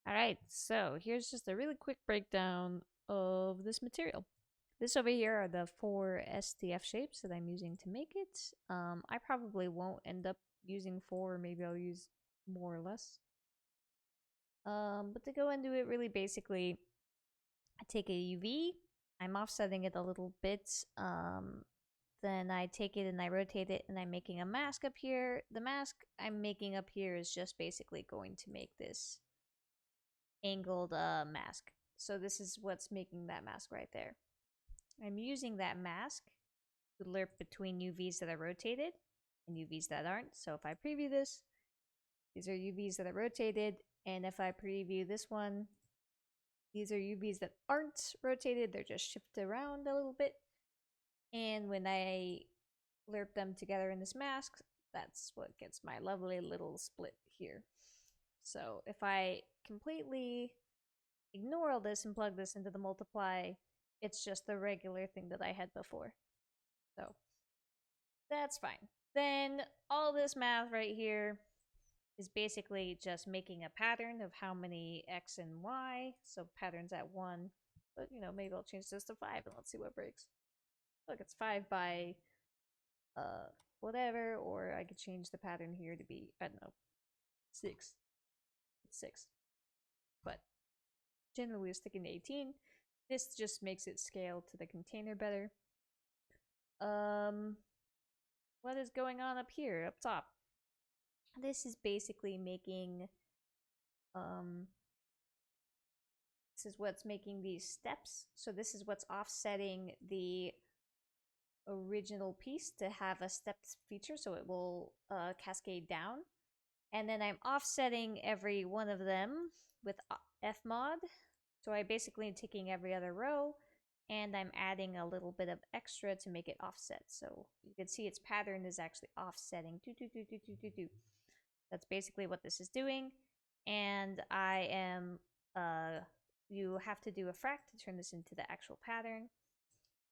Alright, so here's just a really quick breakdown of this material. This over here are the four STF shapes that I'm using to make it. I probably won't end up using four, maybe I'll use more or less. But to go into it really basically, I take a UV, I'm offsetting it a little bit, then I take it and I rotate it and I'm making a mask up here. The mask I'm making up here is just basically going to make this angled mask. So this is what's making that mask right there. I'm using that mask to lerp between UVs that are rotated and UVs that aren't. So if I preview this, these are UVs that are rotated, and if I preview this one, these are UVs that aren't rotated, they're just shifted around a little bit. And when I lerp them together in this mask, that's what gets my lovely little split here. So if I completely ignore all this and plug this into the multiply, it's just the regular thing that I had before. So that's fine. Then all this math right here is basically just making a pattern of how many x and y. So patterns at 1, but maybe I'll change this to 5 and let's see what breaks. Look, it's 5 by uh whatever, or I could change the pattern here to be, I don't know, 6. It's 6. But generally we're sticking to 18. This just makes it scale to the container better. Um, what is going on up here, up top? This is basically making, um, this is what's making these steps. So this is what's offsetting the original piece to have a stepped feature, so it will cascade down. And then I'm offsetting every one of them with fmod. So I basically am taking every other row and I'm adding a little bit of extra to make it offset. So you can see its pattern is actually offsetting. That's basically what this is doing. And I am, you have to do a frac to turn this into the actual pattern.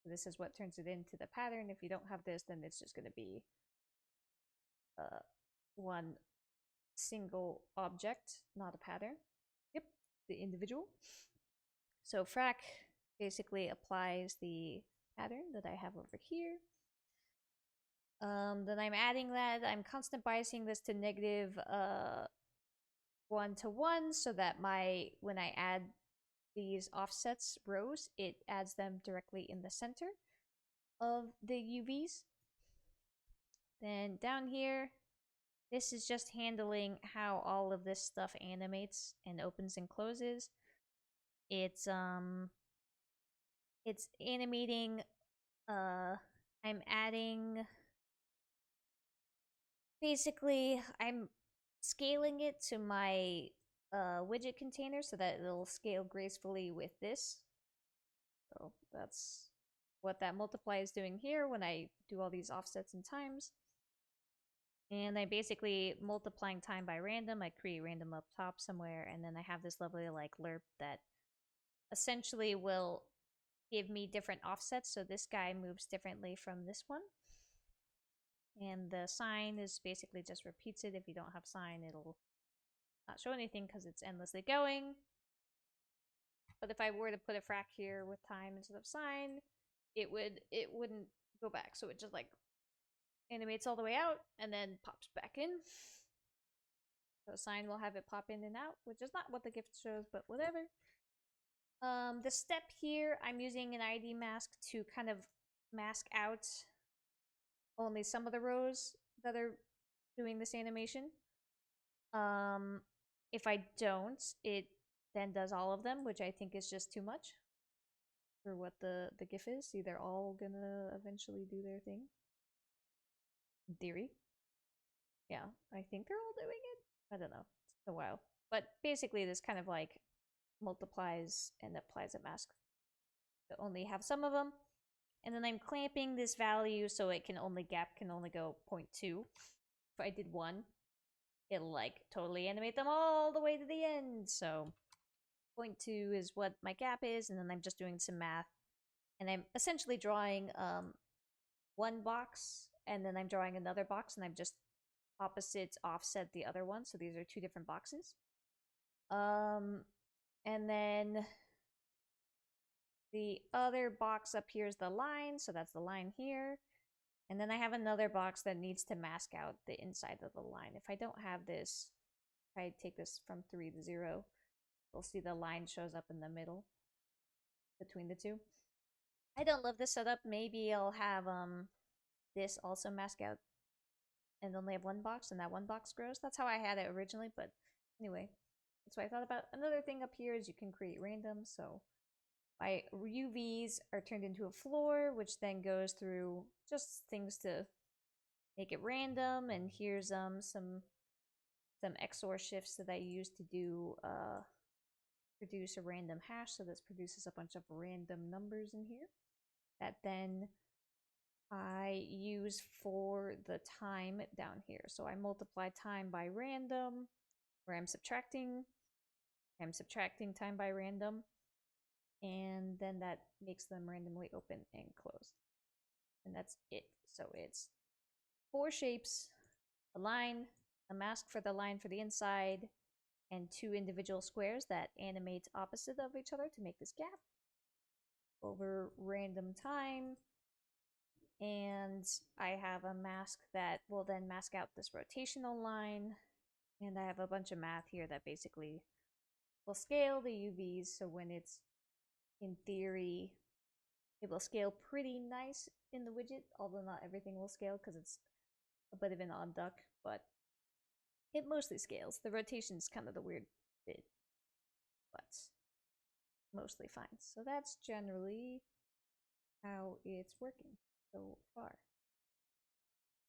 This is what turns it into the pattern. If you don't have this, then it's just going to be one single object, not a pattern. Yep, the individual. So frac basically applies the pattern that I have over here. Then I'm adding that. I'm constant biasing this to negative 1 to 1 so that when I add these offsets rows, it adds them directly in the center of the UVs. Then down here, this is just handling how all of this stuff animates and opens and closes. It's animating, I'm adding, basically I'm scaling it to my widget container so that it'll scale gracefully with this. So that's what that multiply is doing here when I do all these offsets and times. And I'm basically multiplying time by random. I create random up top somewhere, and then I have this lovely like lerp that essentially will give me different offsets. So this guy moves differently from this one. And the sign is basically just repeats it. If you don't have sign, it'll not show anything because it's endlessly going. But if I were to put a frac here with time instead of sign, it wouldn't go back. So it just like animates all the way out and then pops back in. So sign will have it pop in and out, which is not what the gift shows, but whatever. The step here, I'm using an ID mask to kind of mask out only some of the rows that are doing this animation. If I don't, it then does all of them, which I think is just too much for what the GIF is. See, they're all gonna eventually do their thing. In theory. Yeah, I think they're all doing it. I don't know. It's been a while. But basically, this kind of like multiplies and applies a mask to only have some of them. And then I'm clamping this value so it can only gap can only go 0.2. If I did 1, it'll like totally animate them all the way to the end. So 0.2 is what my gap is, and then I'm just doing some math. And I'm essentially drawing one box, and then I'm drawing another box, and I'm just opposites offset the other one. So these are two different boxes. And then the other box up here is the line, so that's the line here. And then I have another box that needs to mask out the inside of the line. If I don't have this, if I take this from 3 to 0, you'll see the line shows up in the middle between the two. I don't love this setup. Maybe I'll have this also mask out and only have one box, and that one box grows. That's how I had it originally, but anyway, that's what I thought about. Another thing up here is you can create random, so my UVs are turned into a floor, which then goes through just things to make it random. And here's some XOR shifts that I use to do produce a random hash. So this produces a bunch of random numbers in here that then I use for the time down here. So I multiply time by random, where I'm subtracting time by random, and then that makes them randomly open and close. And that's it. So it's 4 shapes, a line, a mask for the line for the inside, and 2 individual squares that animate opposite of each other to make this gap over random time. And I have a mask that will then mask out this rotational line. And I have a bunch of math here that basically will scale the UVs, so when it's, in theory, it will scale pretty nice in the widget, although not everything will scale because it's a bit of an odd duck, but it mostly scales. The rotation is kind of the weird bit, but mostly fine. So that's generally how it's working so far.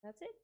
That's it.